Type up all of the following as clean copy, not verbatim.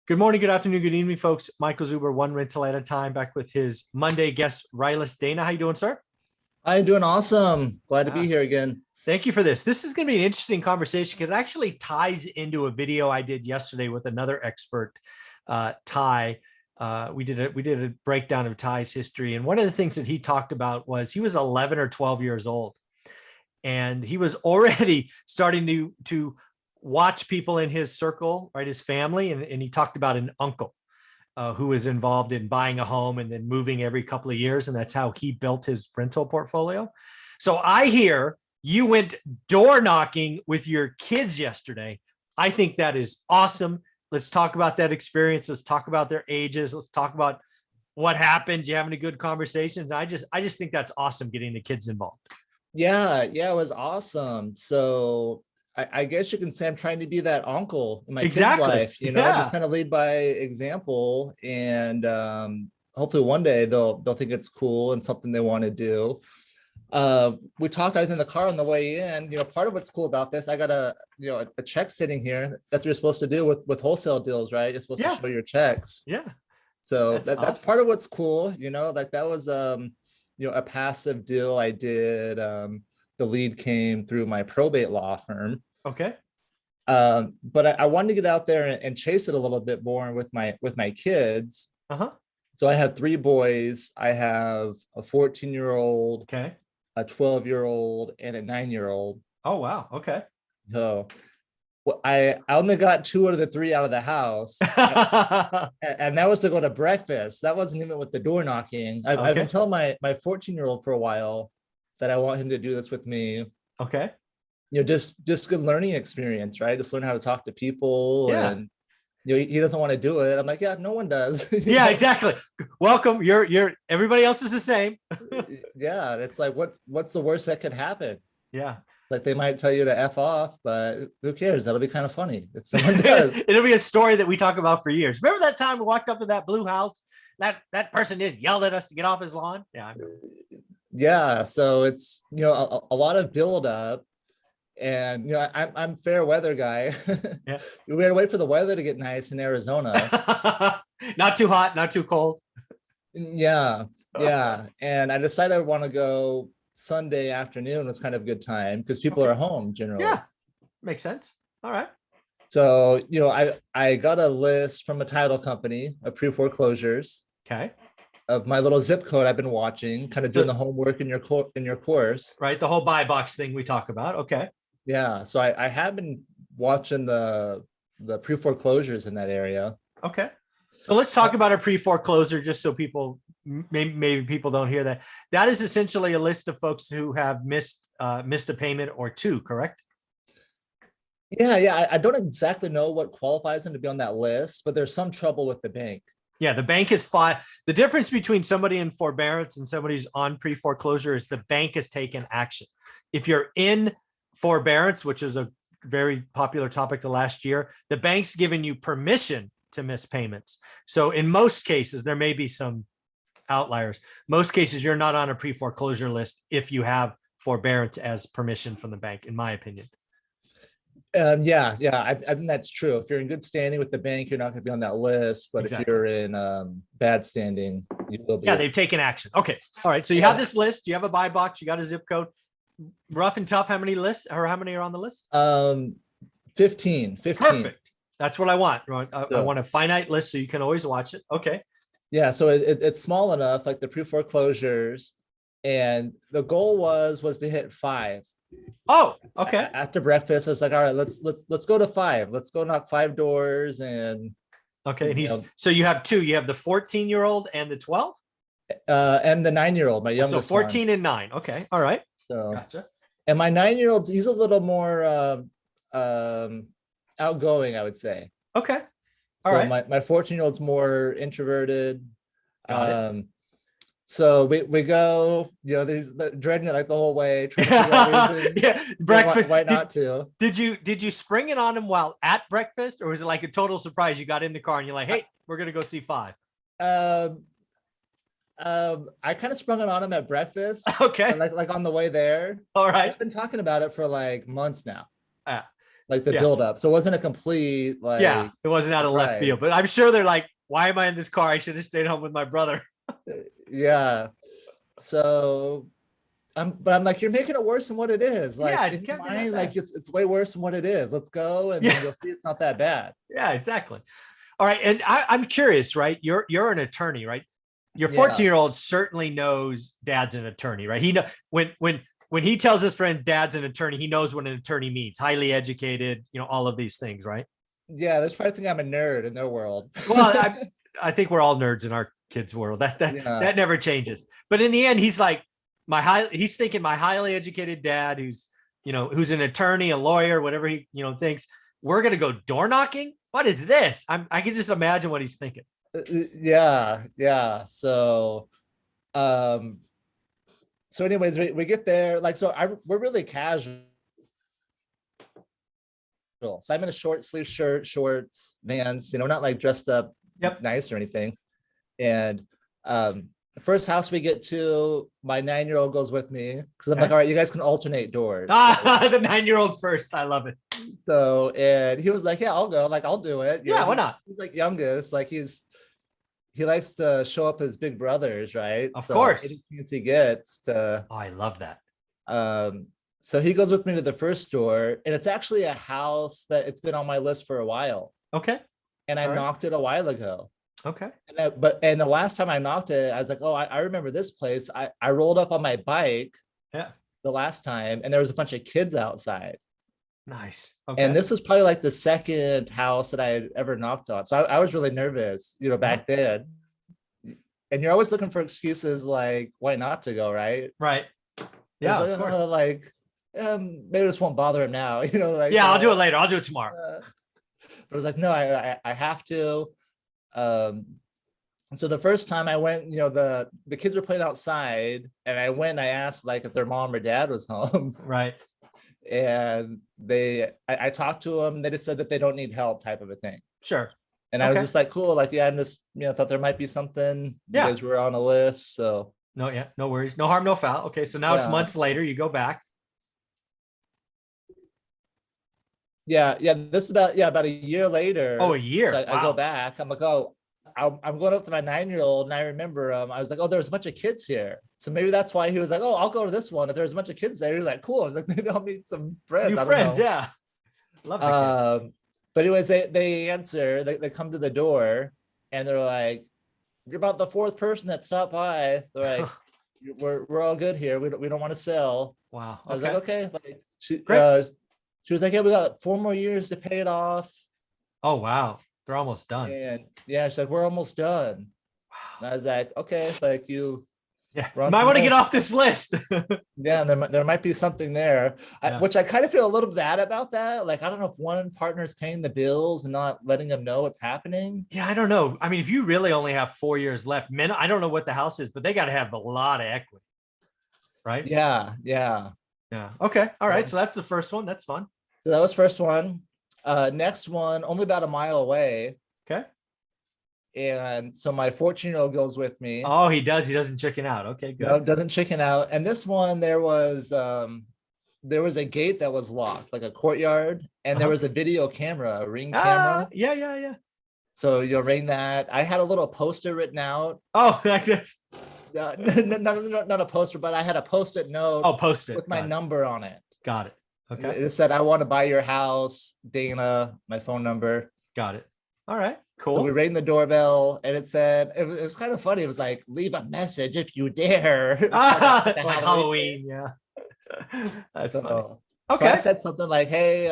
Good morning, good afternoon, good evening, folks. Michael Zuber, one rental at a time, back with his Monday guest, Rylas Dana. How you doing, sir? I'm doing awesome. Glad to be Ah, here again. thank you for this. This is going to be an interesting conversation because it actually ties into a video I did yesterday with another expert, Ty. We did a breakdown of Ty's history, and one of the things that he talked about was he was 11 or 12 years old, and he was already starting to watch people in his circle, right, his family, and he talked about an uncle who was involved in buying a home and then moving every couple of years, and that's how he built his rental portfolio. So I hear you went door knocking with your kids yesterday. I think that is awesome. Let's talk about that experience. Let's talk about their ages. Let's talk about what happened. You having a good conversations. I just think that's awesome, getting the kids involved. Yeah, it was awesome. So I guess you can say I'm trying to be that uncle in my kid's Exactly. life, just kind of lead by example. And hopefully one day they'll think it's cool and something they want to do. We talked, I was in the car on the way in. Part of what's cool about this, I got a check sitting here that you're supposed to do with wholesale deals, right? You're supposed to show your checks. Yeah. So That's that's awesome. part of what's cool, like that was a passive deal I did. The lead came through my probate law firm. Okay. But I wanted to get out there and chase it a little bit more with my kids. Uh-huh. So I have three boys. I have a 14-year-old, Okay. a 12-year-old, and a 9-year-old. Oh, wow. Okay. So I only got two out of the three out of the house, and that was to go to breakfast. That wasn't even with the door knocking. I've been Okay. telling my 14-year-old for a while that I want him to do this with me. Okay. Just good learning experience, right? Just learn how to talk to people. Yeah. And he doesn't want to do it. I'm like, yeah, no one does. Yeah, exactly. Welcome. You're everybody else is the same. Yeah, it's like what's the worst that could happen? Yeah. Like they might tell you to F off, but who cares? That'll be kind of funny if someone does. It'll be a story that we talk about for years. Remember that time we walked up to that blue house? That person did yelled at us to get off his lawn. Yeah, I know. Yeah, so it's a lot of build up. And I'm fair weather guy. Yeah. We had to wait for the weather to get nice in Arizona. Not too hot, not too cold. Yeah. And I decided I want to go Sunday afternoon. Was kind of a good time because people are home generally. Yeah, makes sense. All right. So I got a list from a title company of pre-foreclosures. Okay. Of my little zip code I've been watching, kind of doing the homework in your course. Right, the whole buy box thing we talk about. Okay. Yeah, so I have been watching the pre-foreclosures in that area. Okay. So let's talk about a pre-foreclosure, just so people, maybe people don't hear that. That is essentially a list of folks who have missed a payment or two, correct? Yeah. I don't exactly know what qualifies them to be on that list, but there's some trouble with the bank. Yeah, the bank is fine. The difference between somebody in forbearance and somebody who's on pre-foreclosure is the bank has taken action. If you're in forbearance, which is a very popular topic the last year, the bank's given you permission to miss payments. So in most cases, there may be some outliers. Most cases, you're not on a pre-foreclosure list if you have forbearance as permission from the bank, in my opinion. Yeah, I think that's true. If you're in good standing with the bank, you're not going to be on that list. But Exactly. If you're in bad standing, you will be. Yeah, they've taken action. Okay. All right. So you have this list. You have a buy box. You got a zip code. Rough and tough. How many lists or how many are on the list? 15. Perfect. That's what I want. I want a finite list so you can always watch it. Okay. Yeah, so it's small enough, like the pre-foreclosures, and the goal was to hit 5. Oh, okay. After breakfast, I was like, all right, let's go to 5. Let's go knock 5 doors. And okay. And so you have two. You have the 14-year-old and the 12? And the 9-year-old, my youngest. So 14 and 9. Okay. All right. So gotcha. And my 9-year-old, he's a little more outgoing, I would say. Okay. All so right. my 14-year-old's more introverted. Got it. So we go, there's dreading it like the whole way. Trying to figure out reasons, yeah, breakfast. Why not to? Did you spring it on him while at breakfast, or was it like a total surprise? You got in the car and you're like, "Hey, we're gonna go see 5." I kind of sprung it on him at breakfast. Okay. Like on the way there. All right. I've been talking about it for like months now. like the Yeah. build up. So it wasn't a complete Yeah. like It wasn't out of left field, surprise. but I'm sure they're like, why am I in this car? I should have stayed home with my brother. Yeah. So I'm like, you're making it worse than what it is. Yeah, Like it in your can't be that mind, like bad. it's way worse than what it is. Let's go, and then Yeah. you'll see it's not that bad. Yeah, exactly. All right. And I'm curious, right? You're an attorney, right? Your 14 Yeah. year old certainly knows dad's an attorney, right? He know when he tells his friend dad's an attorney, he knows what an attorney means, highly educated, all of these things, right? Yeah, there's probably think I'm a nerd in their world. Well, I think we're all nerds in our kids' world. Yeah. That never changes. But in the end, he's like he's thinking my highly educated dad, who's an attorney, a lawyer, whatever he thinks. We're gonna go door knocking. What is this? I can just imagine what he's thinking. Yeah, yeah. Um, so anyways, we get there, like, we're really casual. So I'm in a short sleeve shirt, shorts, Vans, not like dressed up Yep. nice or anything. And the first house we get to, my 9-year-old goes with me because I'm like, Okay. all right, you guys can alternate doors. The 9-year-old first. I love it. So, and he was like, yeah, I'll go. Like, I'll do it. Yeah, why not? He's like youngest. Like he likes to show up as big brothers, right? Of So course. any chance he gets to, Oh, I love that. so he goes with me to the first door, and it's actually a house that it's been on my list for a while. Okay. And I All right. knocked it a while ago. Okay. And the last time I knocked it, I was like, oh, I remember this place. I rolled up on my bike Yeah. the last time, and there was a bunch of kids outside. Nice. Okay. And this was probably like the second house that I had ever knocked on. So I was really nervous, back then. And you're always looking for excuses like why not to go, right? Right. Yeah. Like, Of course. maybe this won't bother him now, like, Yeah, I'll do it later. I'll do it tomorrow. but I was like, no, I have to. And so the first time I went, the kids were playing outside, and I went and I asked like if their mom or dad was home. Right. And I talked to them. They just said that they don't need help, type of a thing. Sure. And I was Okay. just like, cool. Like, yeah, I'm just, thought there might be something. Yeah. You guys were on a list. So No, yeah, no worries. No harm, no foul. Okay. So now it's Yeah. months later. You go back. yeah, this is about a year later. Oh, a year. So I go Wow. back. I'm like, oh, I'm going up to my 9-year-old, and I remember I was like, oh, there's a bunch of kids here. So maybe that's why he was like, oh, I'll go to this one. If there's a bunch of kids there, he was like, cool. I was like, maybe I'll meet some friends. New I don't friends. know. Yeah. Love the kid. But anyways, they answer, they come to the door, and they're like, you're about the fourth person that stopped by. They're like, we're all good here. We don't want to sell. Wow. I was Okay. like, okay. Like Great. she was like, yeah, we got 4 more years to pay it off. Oh, wow. They're almost done. And yeah, she's like, we're almost done. And Wow. I was like, okay, like you Yeah. We're You on might some want to get list. off this list. Yeah, there might be something there, Yeah. which I kind of feel a little bad about that. Like, I don't know if one partner is paying the bills and not letting them know what's happening. Yeah, I don't know. I mean, if you really only have 4 years left, I don't know what the house is, but they got to have a lot of equity. Right? Yeah. Yeah. Okay. All right. So that's the first one. That's fun. So that was first one. Next one, only about a mile away. Okay. And so my 14-year-old goes with me. Oh, he does. He doesn't chicken out. Okay, good. Doesn't chicken out. And this one, there was a gate that was locked, like a courtyard, and there was a video camera, a ring camera. Yeah. So you'll ring that. I had a little poster written out. Oh, like this. Not a poster, but I had a post-it note Oh, post it. with my number on it. Got it. Okay. It said, I want to buy your house, Dana, my phone number. Got it. All right. So we Cool. rang the doorbell, and it said, it was kind of funny. It was like, leave a message if you dare. Like Halloween. Yeah. That's funny. So Okay. I said something like, hey,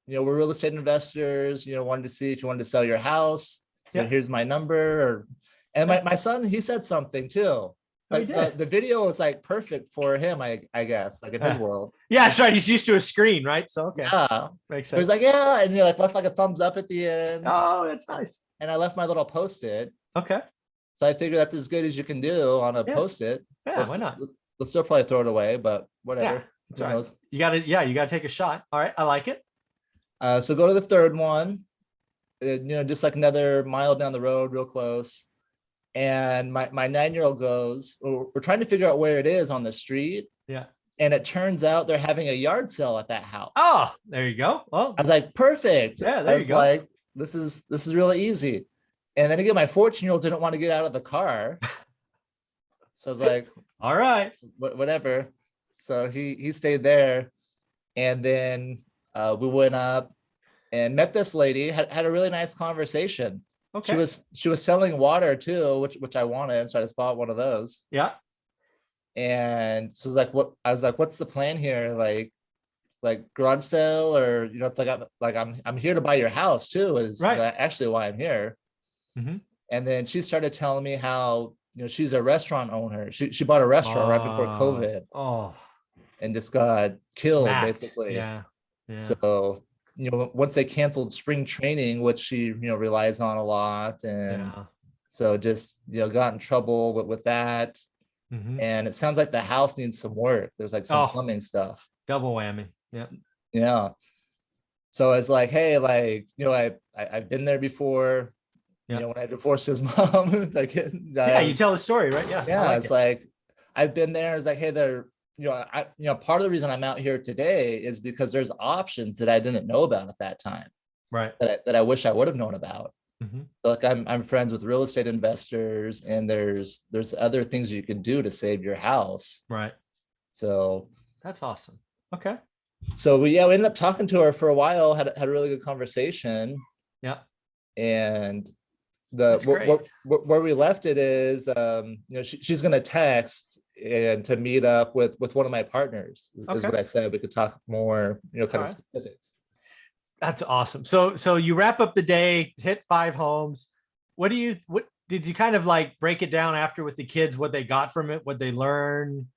we're real estate investors, wanted to see if you wanted to sell your house. Yeah. Here's my number. And my son, he said something too. Oh, he But did? the video was like perfect for him, I guess, like in his world. Yeah, that's right. He's used to a screen, right? So okay. Yeah. Makes So he's sense. like, yeah. And left like a thumbs up at the end. Oh, that's nice. And I left my little post-it. Okay. So I figured that's as good as you can do on a Yeah. post-it. Yeah, why not? We'll still probably throw it away, but whatever. Yeah, it's Who all right. knows? You got to take a shot. All right. I like it. So go to the third one, just like another mile down the road, real close. And my 9-year-old goes, we're trying to figure out where it is on the street. Yeah. And it turns out they're having a yard sale at that house. Oh, there you go. Well, I was like, perfect. yeah, I there you was go. like, this is really easy. And then again, my 14-year-old didn't want to get out of the car. So I was like, All right. whatever. So he stayed there. And then we went up and met this lady, had a really nice conversation. Okay. She was selling water too, which I wanted. So I just bought one of those. Yeah. And so I was like, what's the plan here? Like garage sale, or it's like I'm here to buy your house too, is Right. actually why I'm here. Mm-hmm. And then she started telling me how she's a restaurant owner. She bought a restaurant right before COVID Oh, and just got killed smacked. basically. Yeah. Yeah. So once they canceled spring training, which she relies on a lot, and Yeah. so just got in trouble with that. Mm-hmm. And it sounds like the house needs some work. There's like some plumbing stuff. Double whammy. Yeah. Yeah. So I was like, hey, like, I've been there before. Yeah. When I divorced his mom, like, Yeah, you tell the story, right? Yeah. yeah, I like it's it. like, I've been there. It's like, hey, part of the reason I'm out here today is because there's options that I didn't know about at that time, Right. that I wish I would have known about. Mm-hmm. So, like, I'm friends with real estate investors, and there's other things you can do to save your house. Right. So That's awesome. Okay. So we ended up talking to her for a while, had a really good conversation. Yeah. And That's great. where we left it is, she's going to text and to meet up with one of my partners is Okay. what I said. We could talk more, kind All of right. specifics. That's awesome. So you wrap up the day, hit 5 homes. What did you kind of like break it down after with the kids, what they got from it, what they learned?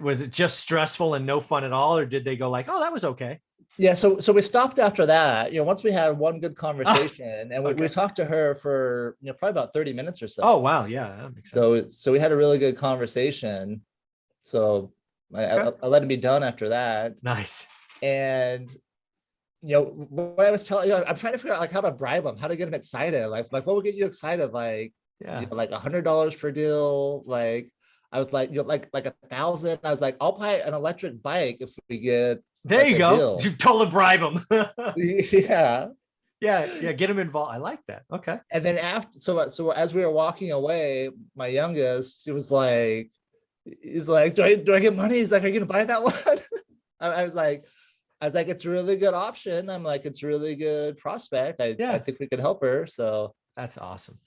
Was it just stressful and no fun at all? Or did they go like, oh, that was okay? Yeah. So we stopped after that, once we had one good conversation, and we Okay. talked to her for, probably about 30 minutes or so. Oh, wow. Yeah. That makes sense. So we had a really good conversation. So I let it be done after that. Nice. And what I was telling I'm trying to figure out like how to bribe them, how to get them excited. Like what would get you excited? Like, Yeah. like $100 per deal. Like I was like, like 1,000. I was like, I'll buy an electric bike if we get There you go. deal. You totally bribe them. Yeah. Yeah. Get them involved. I like that. Okay. And then after, so as we were walking away, my youngest, he's like, do I get money? He's like, are you gonna buy that one? I was like, it's a really good option. I'm like, it's a really good prospect. I think we could help her. So that's awesome.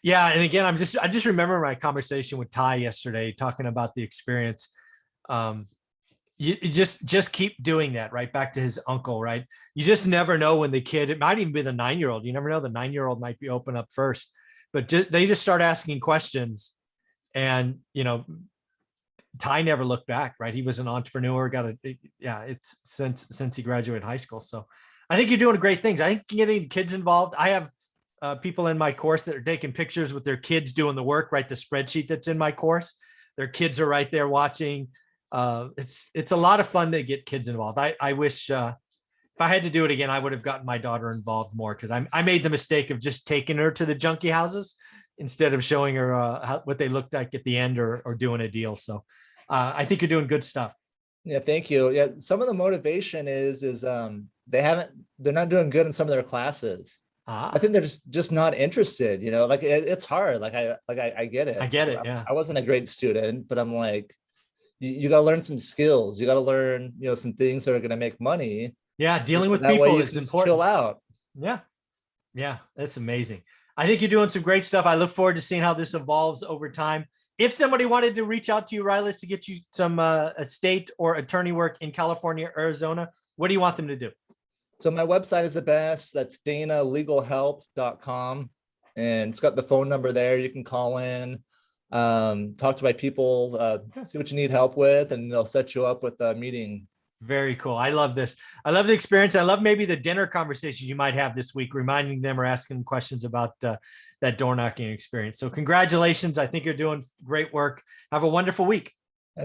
Yeah. And again, I just remember my conversation with Ty yesterday, talking about the experience. You just keep doing that, right? Back to his uncle, right? You just never know when the kid, it might even be the 9-year-old. You never know. The 9-year-old might be open up first, but they just start asking questions. And, Ty never looked back, right? He was an entrepreneur, it's since he graduated high school. So I think you're doing great things. I think getting kids involved. I have people in my course that are taking pictures with their kids doing the work, right? The spreadsheet that's in my course, their kids are right there watching. It's a lot of fun to get kids involved. I wish if I had to do it again, I would have gotten my daughter involved more, because I made the mistake of just taking her to the junkie houses instead of showing her what they looked like at the end, or doing a deal. So I think you're doing good stuff. yeah, thank you. Yeah, some of the motivation is they're not doing good in some of their classes. I think they're just not interested. Like it's hard. Like I get it. I get it. Yeah. I wasn't a great student, but I'm like, you got to learn some skills. You got to learn, some things that are going to make money. Yeah. Dealing with That way people you is can important. chill out. Yeah. Yeah. That's amazing. I think you're doing some great stuff. I look forward to seeing how this evolves over time. If somebody wanted to reach out to you, Rylas, to get you some estate or attorney work in California, Arizona, what do you want them to do? So my website is the best. That's danalegalhelp.com. And it's got the phone number there. You can call in, talk to my people, see what you need help with, and they'll set you up with a meeting. Very cool. I love this. I love the experience. I love maybe the dinner conversations you might have this week, reminding them or asking questions about that door knocking experience. So congratulations. I think you're doing great work. Have a wonderful week.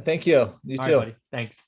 Thank you. You All too. right, buddy. Thanks.